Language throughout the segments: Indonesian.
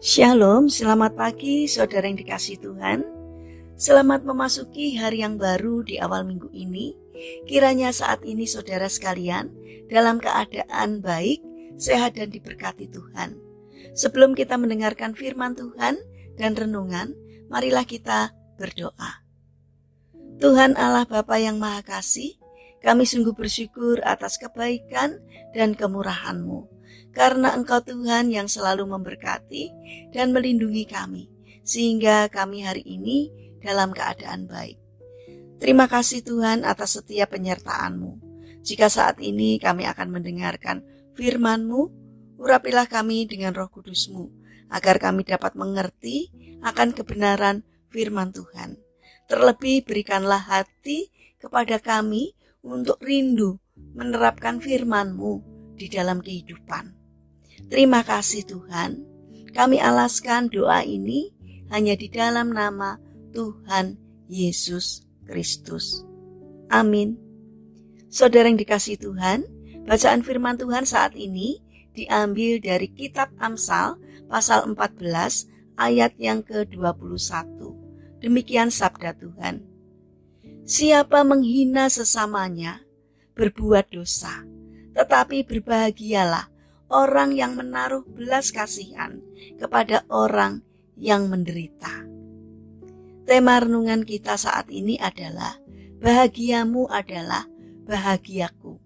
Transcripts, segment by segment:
Shalom, selamat pagi saudara yang dikasihi Tuhan. Selamat memasuki hari yang baru di awal minggu ini. Kiranya saat ini saudara sekalian dalam keadaan baik, sehat dan diberkati Tuhan. Sebelum kita mendengarkan firman Tuhan dan renungan, marilah kita berdoa. Tuhan Allah Bapa yang Maha Kasih, kami sungguh bersyukur atas kebaikan dan kemurahan-Mu. Karena Engkau Tuhan yang selalu memberkati dan melindungi kami, sehingga kami hari ini dalam keadaan baik. Terima kasih Tuhan atas setiap penyertaan-Mu. Jika saat ini kami akan mendengarkan firman-Mu, urapilah kami dengan Roh Kudus-Mu, agar kami dapat mengerti akan kebenaran firman Tuhan. Terlebih berikanlah hati kepada kami untuk rindu menerapkan firman-Mu di dalam kehidupan. Terima kasih Tuhan, kami alaskan doa ini hanya di dalam nama Tuhan Yesus Kristus. Amin. Saudara yang dikasihi Tuhan, bacaan firman Tuhan saat ini diambil dari kitab Amsal pasal 14 ayat yang ke-21. Demikian sabda Tuhan. Siapa menghina sesamanya berbuat dosa, tetapi berbahagialah orang yang menaruh belas kasihan kepada orang yang menderita. Tema renungan kita saat ini adalah bahagiamu adalah bahagiaku.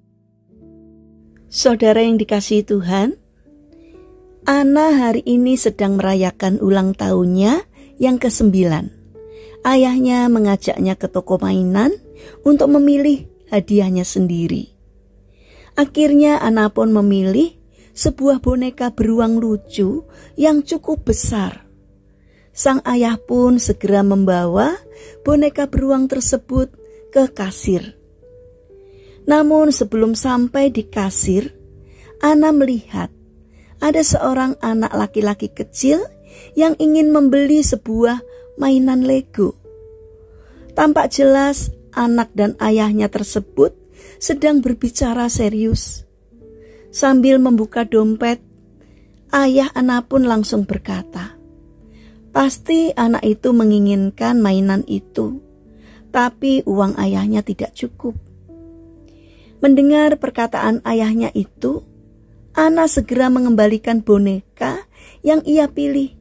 Saudara yang dikasihi Tuhan, Ana hari ini sedang merayakan ulang tahunnya yang ke-9. Ayahnya mengajaknya ke toko mainan untuk memilih hadiahnya sendiri. Akhirnya Ana pun memilih sebuah boneka beruang lucu yang cukup besar. Sang ayah pun segera membawa boneka beruang tersebut ke kasir. Namun sebelum sampai di kasir, Ana melihat ada seorang anak laki-laki kecil yang ingin membeli sebuah mainan Lego. Tampak jelas anak dan ayahnya tersebut sedang berbicara serius. Sambil membuka dompet, ayah Ana pun langsung berkata, "Pasti anak itu menginginkan mainan itu, tapi uang ayahnya tidak cukup." Mendengar perkataan ayahnya itu, Ana segera mengembalikan boneka yang ia pilih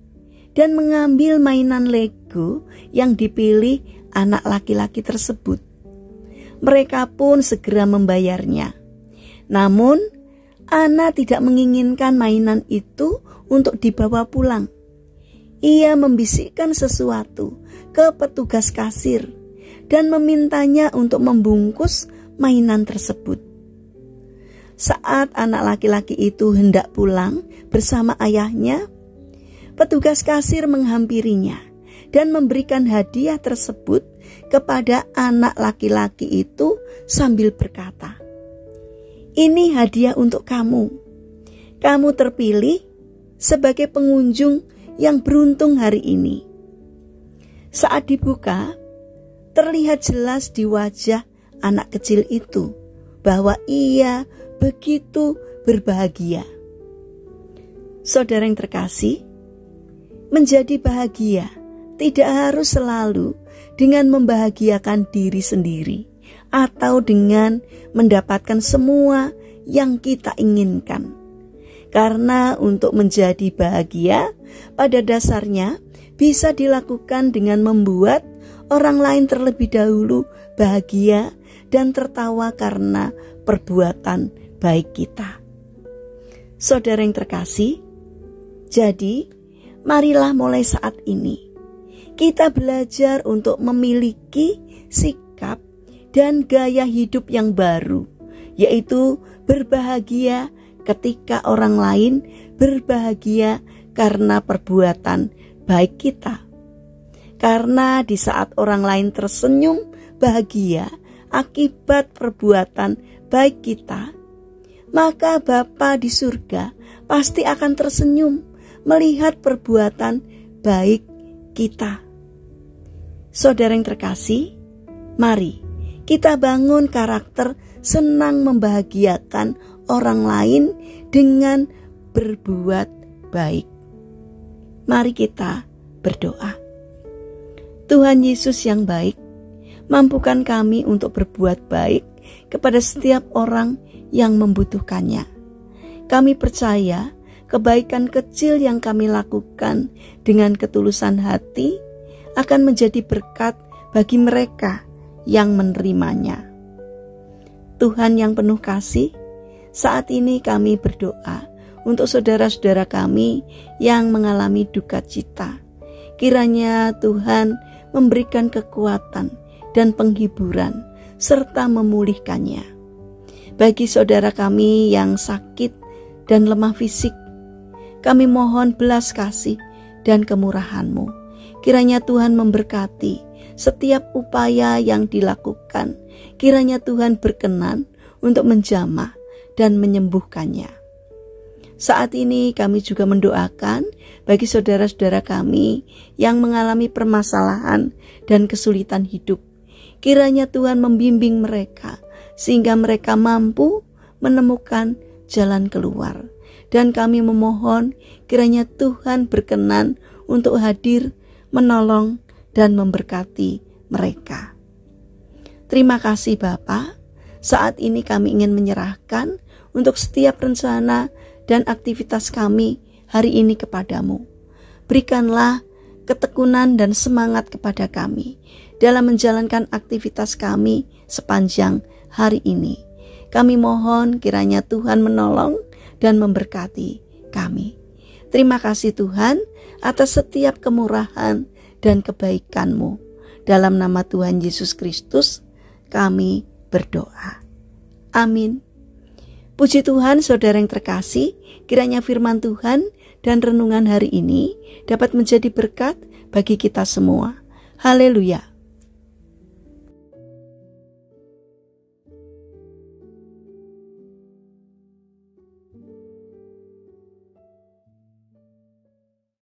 dan mengambil mainan Lego yang dipilih anak laki-laki tersebut. Mereka pun segera membayarnya. Namun, Ana tidak menginginkan mainan itu untuk dibawa pulang. Ia membisikkan sesuatu ke petugas kasir dan memintanya untuk membungkus mainan tersebut. Saat anak laki-laki itu hendak pulang bersama ayahnya, petugas kasir menghampirinya dan memberikan hadiah tersebut kepada anak laki-laki itu sambil berkata, "Ini hadiah untuk kamu. Kamu terpilih sebagai pengunjung yang beruntung hari ini." Saat dibuka, terlihat jelas di wajah anak kecil itu bahwa ia begitu berbahagia. Saudara yang terkasih, menjadi bahagia tidak harus selalu dengan membahagiakan diri sendiri atau dengan mendapatkan semua yang kita inginkan. Karena untuk menjadi bahagia pada dasarnya bisa dilakukan dengan membuat orang lain terlebih dahulu bahagia dan tertawa karena perbuatan baik kita. Saudara yang terkasih, jadi marilah mulai saat ini kita belajar untuk memiliki sikap dan gaya hidup yang baru, yaitu berbahagia ketika orang lain berbahagia karena perbuatan baik kita. Karena di saat orang lain tersenyum bahagia akibat perbuatan baik kita, maka Bapa di surga pasti akan tersenyum melihat perbuatan baik kita. Saudara yang terkasih, mari kita bangun karakter senang membahagiakan orang lain dengan berbuat baik. Mari kita berdoa. Tuhan Yesus yang baik, mampukan kami untuk berbuat baik kepada setiap orang yang membutuhkannya. Kami percaya kebaikan kecil yang kami lakukan dengan ketulusan hati akan menjadi berkat bagi mereka yang menerimanya. Tuhan yang penuh kasih, saat ini kami berdoa untuk saudara-saudara kami yang mengalami duka cita. Kiranya Tuhan memberikan kekuatan dan penghiburan serta memulihkannya. Bagi saudara kami yang sakit dan lemah fisik, kami mohon belas kasih dan kemurahan-Mu. Kiranya Tuhan memberkati setiap upaya yang dilakukan. Kiranya Tuhan berkenan untuk menjamah dan menyembuhkannya. Saat ini kami juga mendoakan bagi saudara-saudara kami yang mengalami permasalahan dan kesulitan hidup. Kiranya Tuhan membimbing mereka sehingga mereka mampu menemukan jalan keluar. Dan kami memohon kiranya Tuhan berkenan untuk hadir, menolong, dan memberkati mereka. Terima kasih Bapa. Saat ini kami ingin menyerahkan untuk setiap rencana dan aktivitas kami hari ini kepadamu. Berikanlah ketekunan dan semangat kepada kami dalam menjalankan aktivitas kami sepanjang hari ini. Kami mohon kiranya Tuhan menolong dan memberkati kami. Terima kasih Tuhan atas setiap kemurahan dan kebaikan-Mu. Dalam nama Tuhan Yesus Kristus kami berdoa. Amin. Puji Tuhan, saudara yang terkasih, kiranya firman Tuhan dan renungan hari ini dapat menjadi berkat bagi kita semua. Haleluya.